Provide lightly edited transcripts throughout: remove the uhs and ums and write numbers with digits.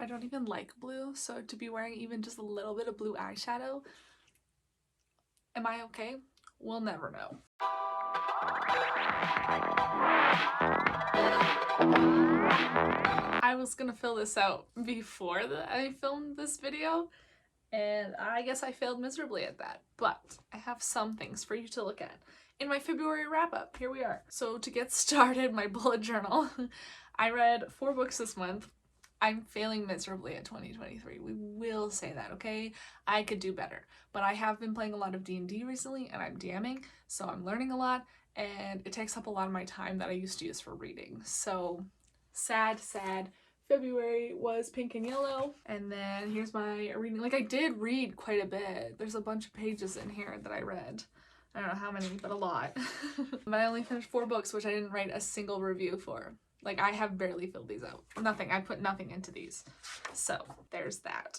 I don't even like blue, so to be wearing even just a little bit of blue eyeshadow, am I okay? We'll never know. I was gonna fill this out before I filmed this video, and I guess I failed miserably at that, but I have some things for you to look at in my February wrap-up. Here we are. So to get started, my bullet journal, I read 4 books this month. I'm failing miserably at 2023. We will say that, okay? I could do better. But I have been playing a lot of D&D recently, and I'm DMing, so I'm learning a lot, and it takes up a lot of my time that I used to use for reading. So sad. February was pink and yellow, and then here's my reading. Like, I did read quite a bit. There's a bunch of pages in here that I read. I don't know how many, but a lot. But I only finished 4 books, which I didn't write a single review for. Like, I have barely filled these out. Nothing. I put nothing into these. So, there's that.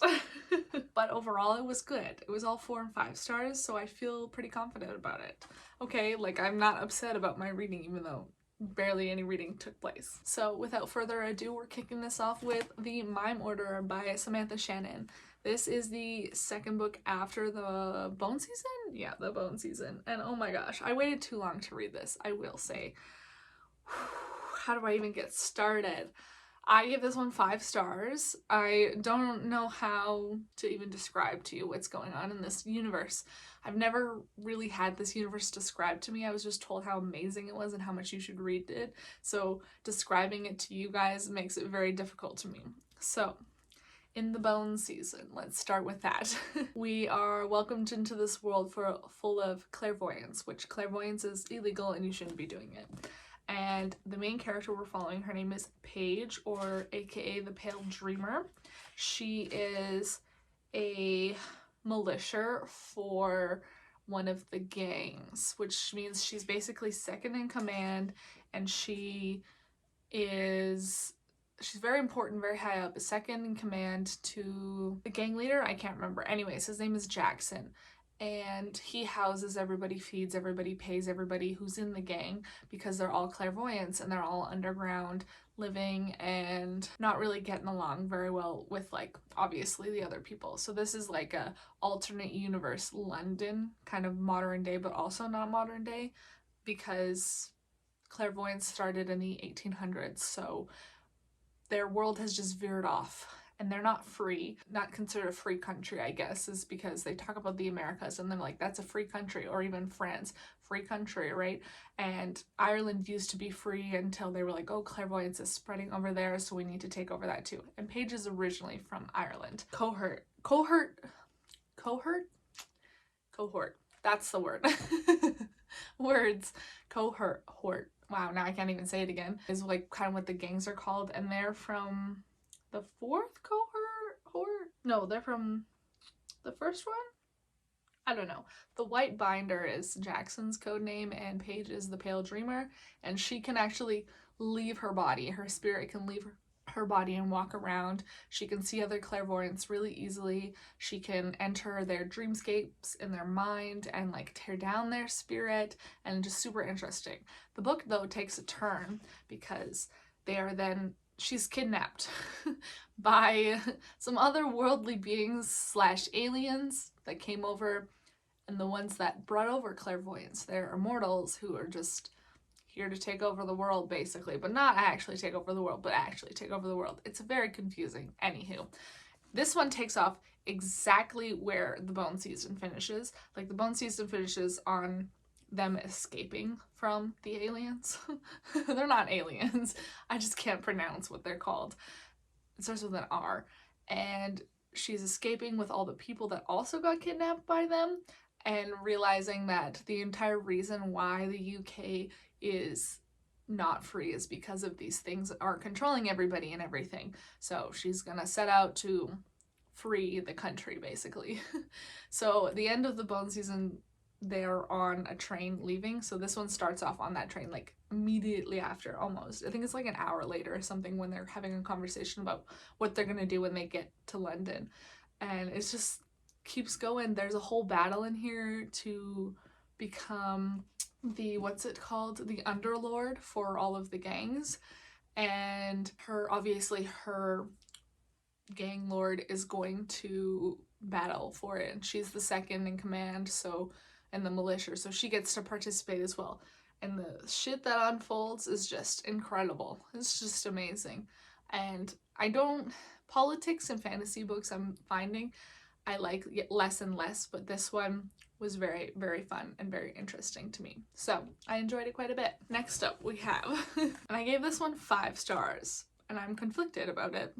But overall, it was good. It was all 4 and 5 stars, so I feel pretty confident about it. Okay, like, I'm not upset about my reading, even though barely any reading took place. So without further ado, we're kicking this off with The Mime Order by Samantha Shannon. This is the second book after the Bone Season? Yeah, the Bone Season. And oh my gosh, I waited too long to read this, I will say. How do I even get started? I give this one 5 stars. I don't know how to even describe to you what's going on in this universe. I've never really had this universe described to me. I was just told how amazing it was and how much you should read it. So describing it to you guys makes it very difficult to me. So, in the Bone Season, let's start with that. We are welcomed into this world full of clairvoyance, which clairvoyance is illegal and you shouldn't be doing it. And the main character we're following, her name is Paige, or aka the Pale Dreamer. She is a militia for one of the gangs, which means she's basically second in command, and she's very important, very high up, second in command to the gang leader. I can't remember. Anyways, his name is Jackson. And he houses everybody, feeds everybody, pays everybody who's in the gang, because they're all clairvoyants and they're all underground living and not really getting along very well with, like, obviously the other people. So this is like a alternate universe London, kind of modern day, but also not modern day, because clairvoyance started in the 1800s. So their world has just veered off. And they're not free, not considered a free country, I guess, is because they talk about the Americas and they're like, that's a free country, or even France, free country, right? And Ireland used to be free until they were like, oh, clairvoyance is spreading over there, so we need to take over that too. And Paige is originally from Ireland. Cohort, that's the word. Words. Cohort. Wow, now I can't even say it again. Is like kind of what the gangs are called, and they're from the 4th cohort? No, they're from the first one? I don't know. The White Binder is Jackson's code name, and Paige is the Pale Dreamer, and she can actually leave her body. Her spirit can leave her body and walk around. She can see other clairvoyants really easily. She can enter their dreamscapes in their mind and like tear down their spirit, and just super interesting. The book though takes a turn because she's kidnapped by some other worldly beings / aliens that came over, and the ones that brought over clairvoyance, they're immortals who are just here to take over the world, basically, but not actually take over the world, but actually take over the world. It's very confusing. Anywho, this one takes off exactly where the Bone Season finishes. Like, the Bone Season finishes on them escaping from the aliens. They're not aliens. I just can't pronounce what they're called. It starts with an R. And she's escaping with all the people that also got kidnapped by them, and realizing that the entire reason why the UK is not free is because of these things that are controlling everybody and everything. So she's gonna set out to free the country, basically. So at the end of the Bone Season, they're on a train leaving. So this one starts off on that train like immediately after, almost. I think it's like an hour later or something, when they're having a conversation about what they're gonna do when they get to London. And it's just keeps going. There's a whole battle in here to become the, what's it called? The underlord for all of the gangs. And her gang lord is going to battle for it, and she's the second in command, so, and the militia, so she gets to participate as well. And the shit that unfolds is just incredible. It's just amazing. And politics and fantasy books I'm finding I like less and less, but this one was very, very fun and very interesting to me. So I enjoyed it quite a bit. Next up we have, and I gave this one 5 stars, and I'm conflicted about it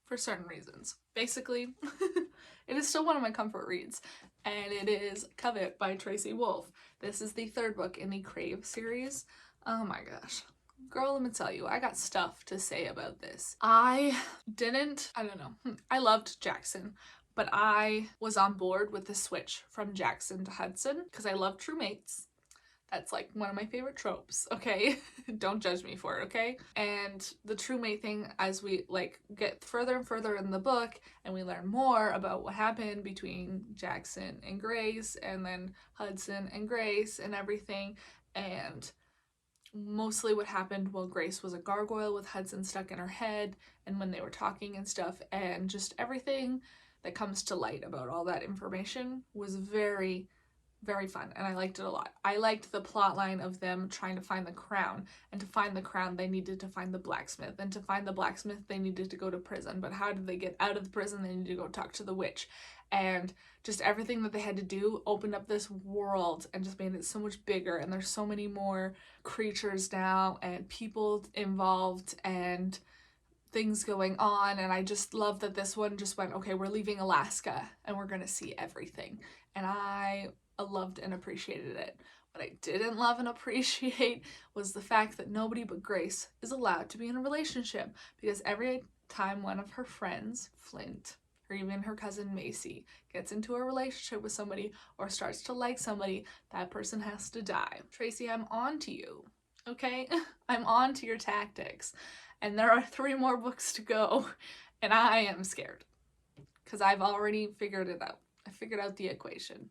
for certain reasons. Basically, it is still one of my comfort reads, and it is Covet by Tracy Wolff. This is the 3rd book in the Crave series. Oh my gosh. Girl, let me tell you, I got stuff to say about this. I loved Jackson, but I was on board with the switch from Jackson to Hudson because I love true mates. That's like one of my favorite tropes, okay? Don't judge me for it, okay? And the true mate thing, as we like get further and further in the book and we learn more about what happened between Jackson and Grace and then Hudson and Grace and everything, and mostly what happened while Grace was a gargoyle with Hudson stuck in her head and when they were talking and stuff, and just everything that comes to light about all that information was very, very fun, and I liked it a lot. I liked the plot line of them trying to find the crown, and to find the crown they needed to find the blacksmith, and to find the blacksmith they needed to go to prison, but how did they get out of the prison? They needed to go talk to the witch, and just everything that they had to do opened up this world and just made it so much bigger, and there's so many more creatures now and people involved and things going on, and I just love that this one just went, okay, we're leaving Alaska and we're gonna see everything, and I loved and appreciated it. What I didn't love and appreciate was the fact that nobody but Grace is allowed to be in a relationship, because every time one of her friends, Flint, or even her cousin Macy, gets into a relationship with somebody or starts to like somebody, that person has to die. Tracy, I'm on to you, okay? I'm on to your tactics. And there are 3 more books to go, and I am scared because I've already figured it out. I figured out the equation.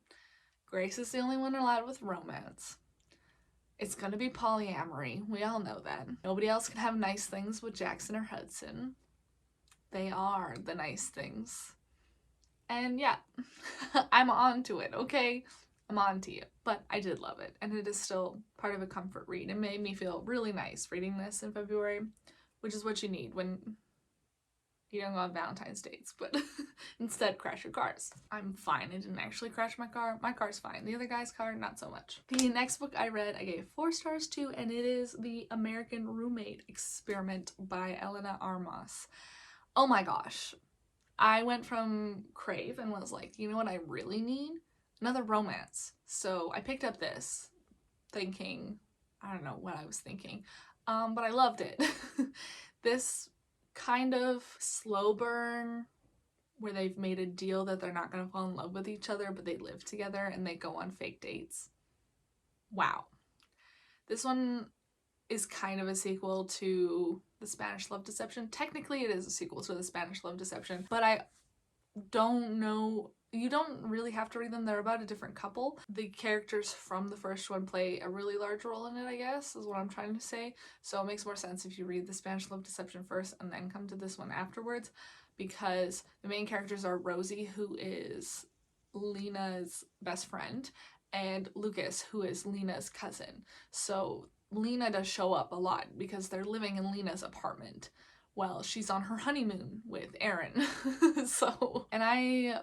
Grace is the only one allowed with romance. It's gonna be polyamory. We all know that. Nobody else can have nice things with Jackson or Hudson. They are the nice things. And yeah, I'm on to it, okay? I'm on to you. But I did love it, and it is still part of a comfort read. It made me feel really nice reading this in February, which is what you need when you don't go on Valentine's dates, but instead crash your cars. I'm fine. I didn't actually crash my car. My car's fine. The other guy's car, not so much. The next book I read, I gave 4 stars to, and it is The American Roommate Experiment by Elena Armas. Oh my gosh. I went from Crave and was like, you know what I really need? Another romance. So I picked up this thinking, I don't know what I was thinking, but I loved it. This kind of slow burn where they've made a deal that they're not going to fall in love with each other, but they live together and they go on fake dates. Wow. This one is kind of a sequel to The Spanish Love Deception. Technically it is a sequel to The Spanish Love Deception, but I don't know, you don't really have to read them. They're about a different couple. The characters from the first one play a really large role in it, I guess, is what I'm trying to say. So it makes more sense if you read The Spanish Love Deception first and then come to this one afterwards, because the main characters are Rosie, who is Lena's best friend, and Lucas, who is Lena's cousin. So Lena does show up a lot because they're living in Lena's apartment while she's on her honeymoon with Aaron. And I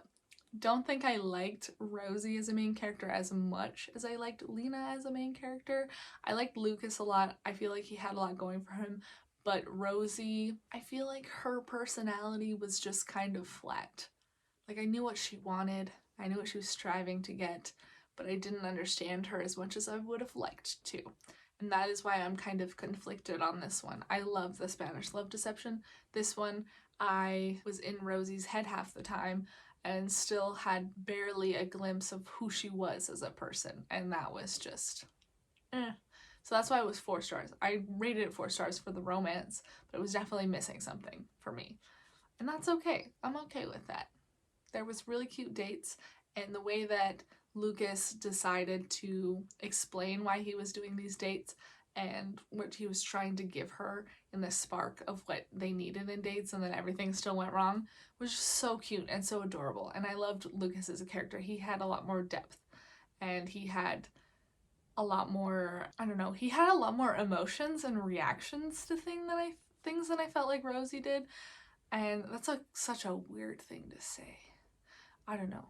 don't think I liked Rosie as a main character as much as I liked Lena as a main character. I liked Lucas a lot. I feel like he had a lot going for him, but Rosie, I feel like her personality was just kind of flat. Like, I knew what she wanted, I knew what she was striving to get, but I didn't understand her as much as I would have liked to. And that is why I'm kind of conflicted on this one. I love The Spanish Love Deception. This one, I was in Rosie's head half the time and still had barely a glimpse of who she was as a person. And that was just, So that's why it was 4 stars. I rated it 4 stars for the romance, but it was definitely missing something for me. And that's okay. I'm okay with that. There was really cute dates, and the way that Lucas decided to explain why he was doing these dates and what he was trying to give her in the spark of what they needed in dates, and then everything still went wrong, was just so cute and so adorable. And I loved Lucas as a character. He had a lot more depth, and he had a lot more, I don't know, he had a lot more emotions and reactions to things than I felt like Rosie did. And that's such a weird thing to say. I don't know.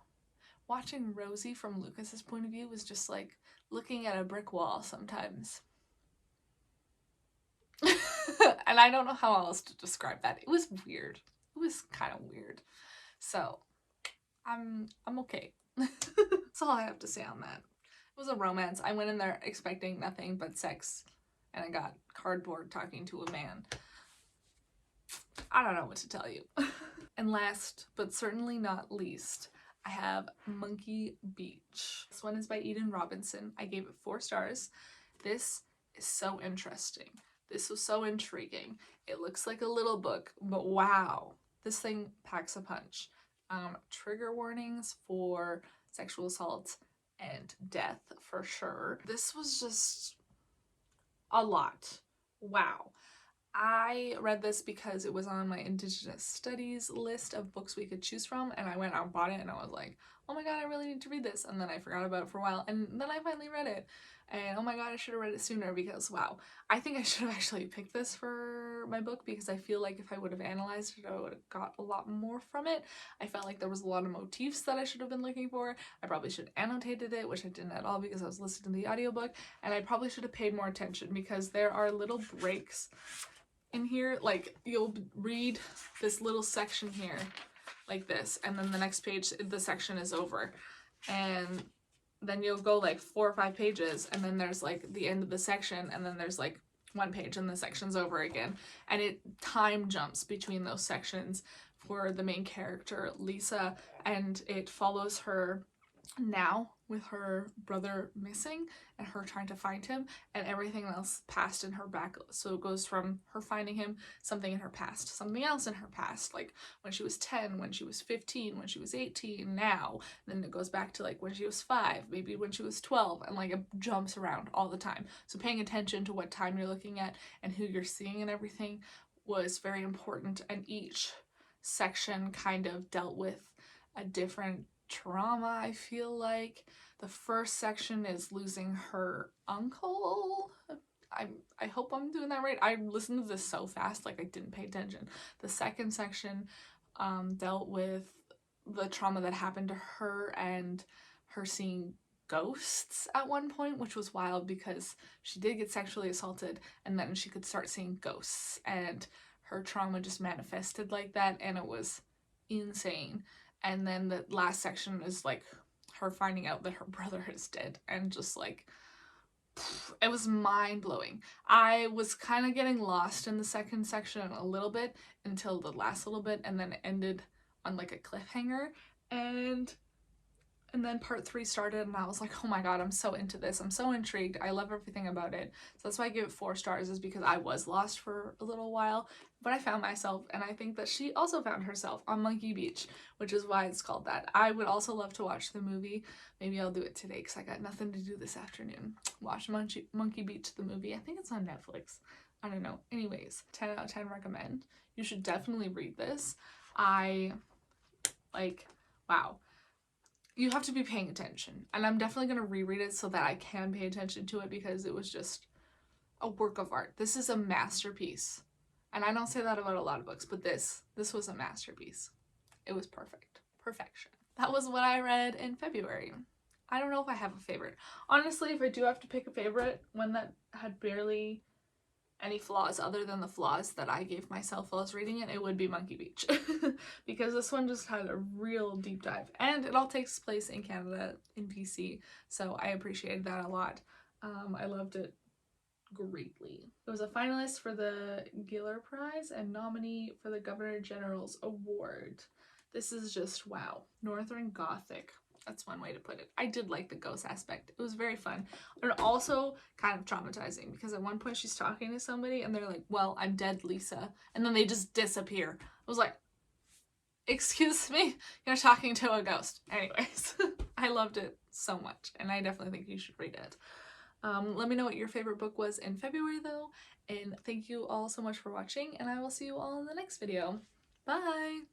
Watching Rosie from Lucas's point of view was just like looking at a brick wall sometimes. And I don't know how else to describe that. It was weird. It was kind of weird. So I'm okay. That's all I have to say on that. It was a romance. I went in there expecting nothing but sex, and I got cardboard talking to a man. I don't know what to tell you. And last, but certainly not least, I have Monkey Beach. This one is by Eden Robinson. I gave it 4 stars. This is so interesting. This was so intriguing. It looks like a little book, but wow, this thing packs a punch. Trigger warnings for sexual assault and death for sure. This was just a lot. Wow. I read this because it was on my Indigenous Studies list of books we could choose from, and I went out and bought it, and I was like, oh my god, I really need to read this, and then I forgot about it for a while, and then I finally read it, and oh my god, I should have read it sooner, because wow, I think I should have actually picked this for my book, because I feel like if I would have analyzed it, I would have got a lot more from it. I felt like there was a lot of motifs that I should have been looking for. I probably should have annotated it, which I didn't at all because I was listening to the audiobook, and I probably should have paid more attention, because there are little breaks in here. Like, you'll read this little section here like this, and then the next page the section is over, and then you'll go like 4 or 5 pages, and then there's like the end of the section, and then there's like 1 page and the section's over again, and it time jumps between those sections for the main character Lisa, and it follows her now with her brother missing and her trying to find him, and everything else past in her back. So it goes from her finding him, something in her past, something else in her past, like when she was 10, when she was 15, when she was 18, now. And then it goes back to like when she was 5, maybe when she was 12, and like it jumps around all the time. So paying attention to what time you're looking at and who you're seeing and everything was very important, and each section kind of dealt with a different trauma. I feel like the first section is losing her uncle. I hope I'm doing that right. I listened to this so fast, like I didn't pay attention. The second section dealt with the trauma that happened to her and her seeing ghosts at one point, which was wild because she did get sexually assaulted, and then she could start seeing ghosts, and her trauma just manifested like that, and it was insane. And then the last section is like her finding out that her brother is dead, and just like, it was mind-blowing. I was kind of getting lost in the second section a little bit until the last little bit, and then it ended on like a cliffhanger, and then part 3 started, and I was like, oh my god, I'm so into this. I'm so intrigued. I love everything about it. So that's why I give it 4 stars, is because I was lost for a little while, but I found myself, and I think that she also found herself on Monkey Beach, which is why it's called that. I would also love to watch the movie. Maybe I'll do it today because I got nothing to do this afternoon. Watch Monkey Beach, the movie. I think it's on Netflix. I don't know. Anyways, 10 out of 10 recommend. You should definitely read this. Wow. You have to be paying attention, and I'm definitely going to reread it so that I can pay attention to it, because it was just a work of art. This is a masterpiece, and I don't say that about a lot of books, but this was a masterpiece. It was perfect. Perfection. That was what I read in February. I don't know if I have a favorite. Honestly, if I do have to pick a favorite, one that had barely any flaws other than the flaws that I gave myself while I was reading it, it would be Monkey Beach. Because this one just had a real deep dive, and it all takes place in Canada, in BC, so I appreciated that a lot. I loved it greatly. It was a finalist for the Giller Prize and nominee for the Governor General's Award. This is just wow. Northern Gothic. That's one way to put it. I did like the ghost aspect. It was very fun. And also kind of traumatizing, because at one point she's talking to somebody and they're like, well, I'm dead, Lisa. And then they just disappear. I was like, excuse me? You're talking to a ghost. Anyways, I loved it so much, and I definitely think you should read it. Let me know what your favorite book was in February though, and thank you all so much for watching, and I will see you all in the next video. Bye!